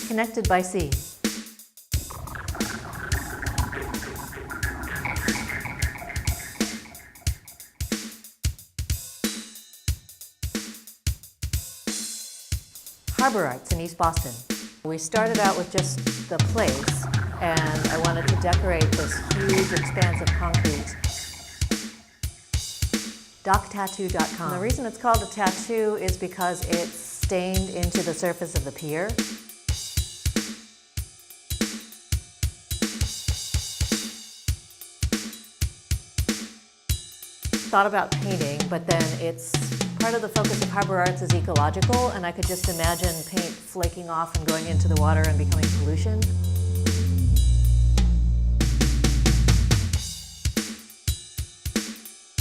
Connected by sea. Harbor Arts in East Boston. We started out with just the place, and I wanted to decorate this huge expanse of concrete. DocTattoo.com. The reason it's called a tattoo is because it's stained into the surface of the pier. Thought about painting, but then it's part of the focus of Harbor Arts is ecological, and I could just imagine paint flaking off and going into the water and becoming pollution.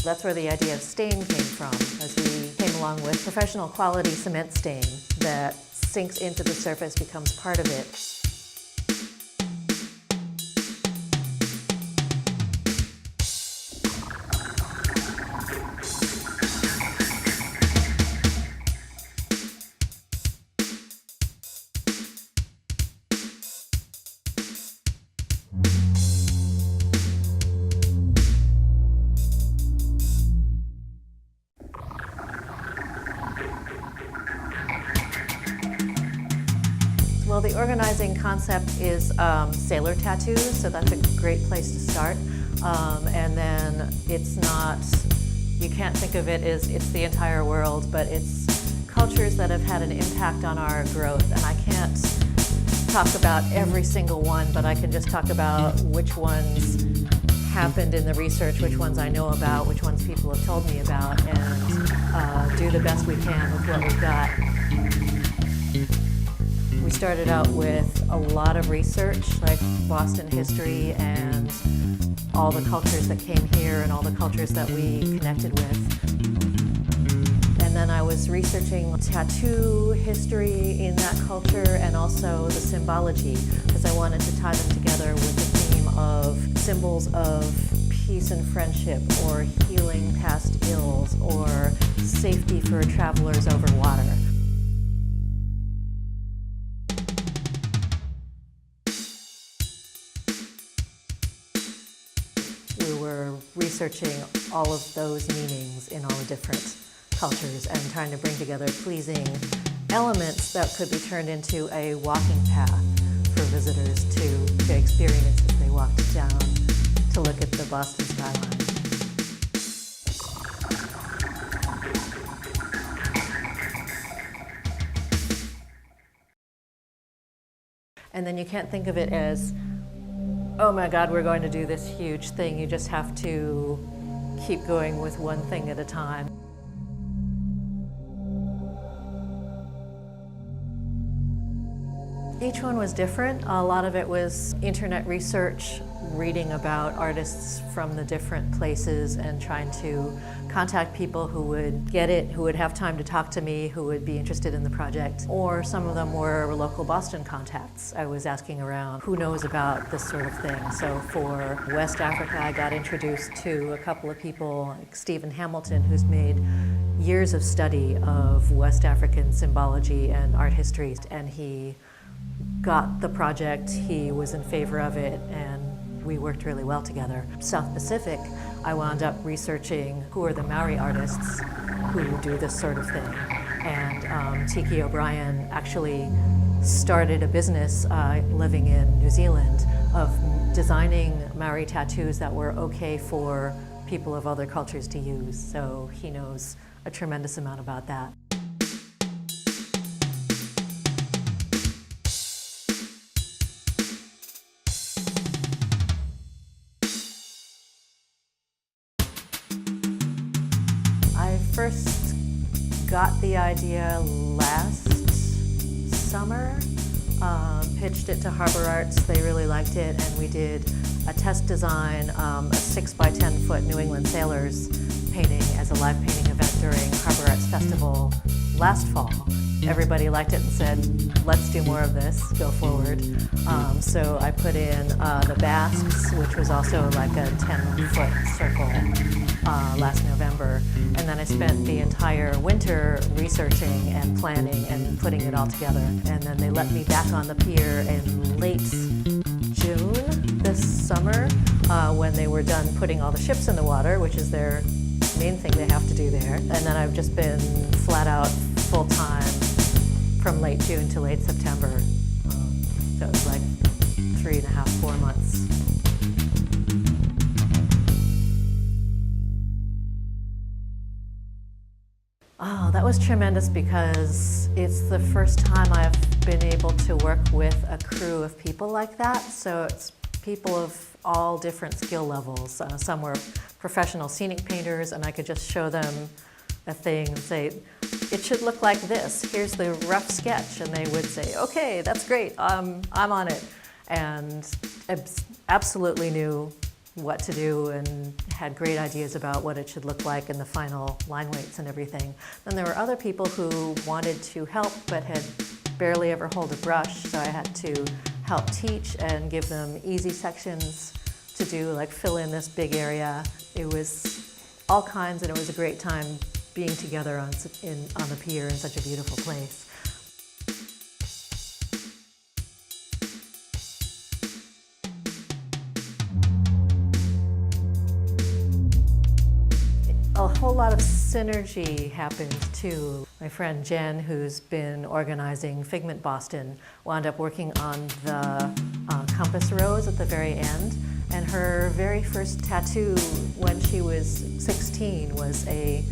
That's where the idea of stain came from, as we came along with professional quality cement stain that sinks into the surface, becomes part of it. Well, the organizing concept is sailor tattoos, so that's a great place to start. And then it's not, you can't think of it as it's the entire world, but it's cultures that have had an impact on our growth. And I can't talk about every single one, but I can just talk about which ones happened in the research, which ones I know about, which ones people have told me about, and do the best we can with what we've got. We started out with a lot of research, like Boston history and all the cultures that came here and all the cultures that we connected with. And then I was researching tattoo history in that culture and also the symbology, because I wanted to tie them together with the theme of symbols of peace and friendship, or healing past ills, or safety for travelers over water. Researching all of those meanings in all the different cultures and trying to bring together pleasing elements that could be turned into a walking path for visitors to experience as they walked down to look at the Boston skyline. And then you can't think of it as, oh my God, we're going to do this huge thing. You just have to keep going with one thing at a time. Each one was different. A lot of it was internet research, reading about artists from the different places and trying to contact people who would get it, who would have time to talk to me, who would be interested in the project. Or some of them were local Boston contacts. I was asking around who knows about this sort of thing. So for West Africa, I got introduced to a couple of people, like Stephen Hamilton, who's made years of study of West African symbology and art history, and he got the project, he was in favor of it, and we worked really well together. South Pacific, I wound up researching who are the Maori artists who do this sort of thing. And Tiki O'Brien actually started a business living in New Zealand of designing Maori tattoos that were okay for people of other cultures to use. So he knows a tremendous amount about that. I first got the idea last summer, pitched it to Harbor Arts, they really liked it, and we did a test design, a 6 by 10 foot New England Sailors painting as a live painting event during Harbor Arts Festival last fall. everybody liked it and said, let's do more of this, go forward. So I put in the Basques, which was also like a 10-foot circle last November. And then I spent the entire winter researching and planning and putting it all together. And then they let me back on the pier in late June this summer when they were done putting all the ships in the water, which is their main thing they have to do there. And then I've just been flat out full-time from late June to late September. So it was like 3.5, 4 months. Oh, that was tremendous because it's the first time I've been able to work with a crew of people like that. So it's people of all different skill levels. Some were professional scenic painters, and I could just show them a thing and say, it should look like this. Here's the rough sketch. And they would say, okay, that's great. I'm on it. And absolutely knew what to do and had great ideas about what it should look like and the final line weights and everything. Then there were other people who wanted to help but had barely ever hold a brush, so I had to help teach and give them easy sections to do, like fill in this big area. It was all kinds, and it was a great time being together on the pier in such a beautiful place. A whole lot of synergy happened too. My friend Jen, who's been organizing Figment Boston, wound up working on the compass rose at the very end. And her very first tattoo when she was 16 was a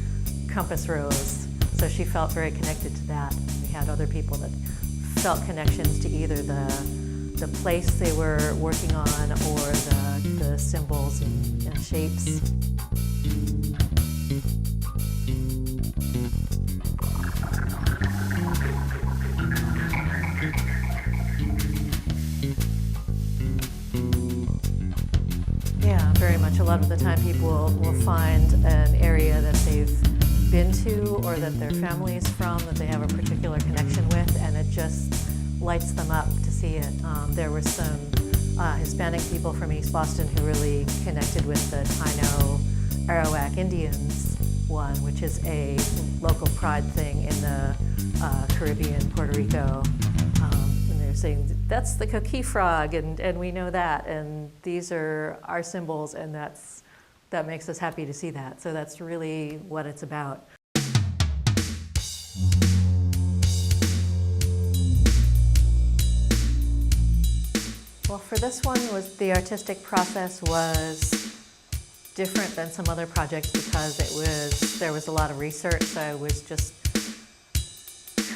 compass rose. So she felt very connected to that. We had other people that felt connections to either the place they were working on or the symbols and shapes. Yeah, very much. A lot of the time people will find an area that they've been to or that their family is from, that they have a particular connection with, and it just lights them up to see it. There were some Hispanic people from East Boston who really connected with the Taino Arawak Indians one, which is a local pride thing in the Caribbean, Puerto Rico. And they're saying, that's the coquille frog, and we know that, and these are our symbols, and that makes us happy to see that. So that's really what it's about. Well, for this one, the artistic process was different than some other projects because there was a lot of research. So I was just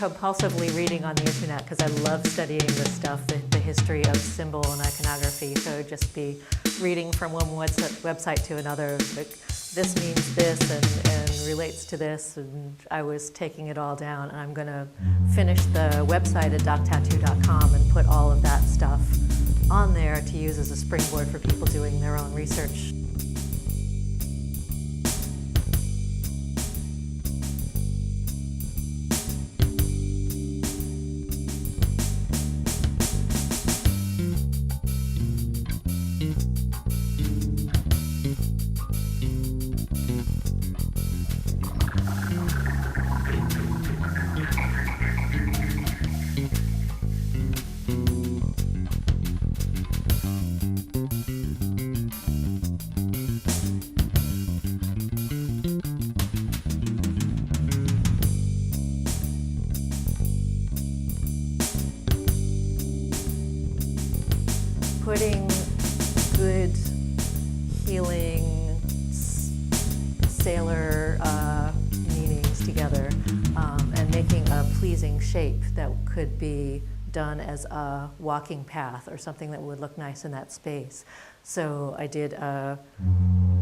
compulsively reading on the internet because I love studying this stuff, the history of symbol and iconography. So it would just be reading from one website to another, like, this means this and relates to this, and I was taking it all down. And I'm going to finish the website at doctattoo.com and put all of that stuff on there to use as a springboard for people doing their own research. Putting good, healing, sailor meanings together and making a pleasing shape that could be done as a walking path or something that would look nice in that space. So I did a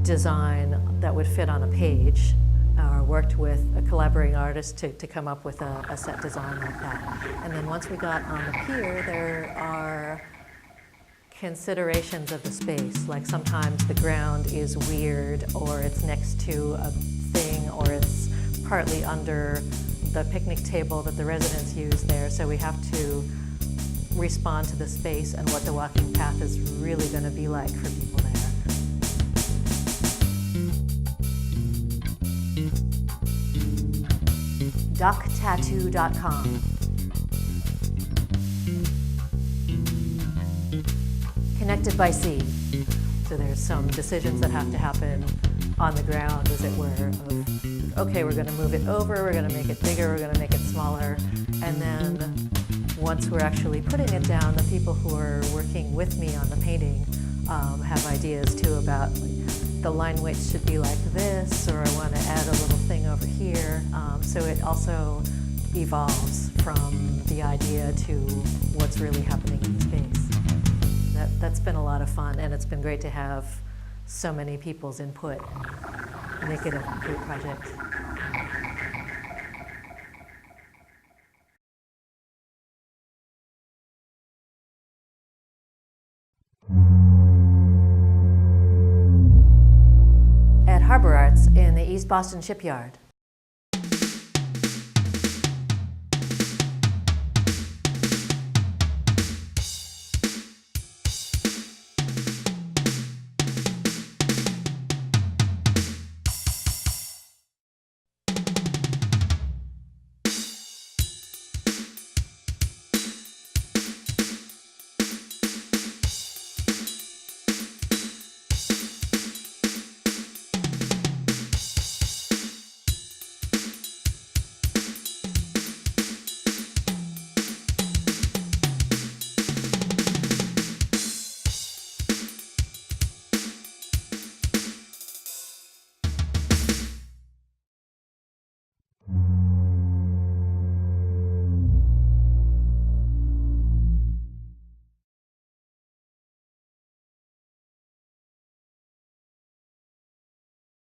design that would fit on a page, or worked with a collaborating artist to come up with a set design like that. And then once we got on the pier, there are considerations of the space, like sometimes the ground is weird, or it's next to a thing, or it's partly under the picnic table that the residents use there, so we have to respond to the space and what the walking path is really going to be like for people there. DuckTattoo.com. Connected by sea. So there's some decisions that have to happen on the ground, as it were, of, okay, we're going to move it over, we're going to make it bigger, we're going to make it smaller, and then once we're actually putting it down, the people who are working with me on the painting have ideas too about, like, the line weight should be like this, or I want to add a little thing over here. So it also evolves from the idea to what's really happening in the space. That's been a lot of fun, and it's been great to have so many people's input and make it a great project. At Harbor Arts in the East Boston Shipyard.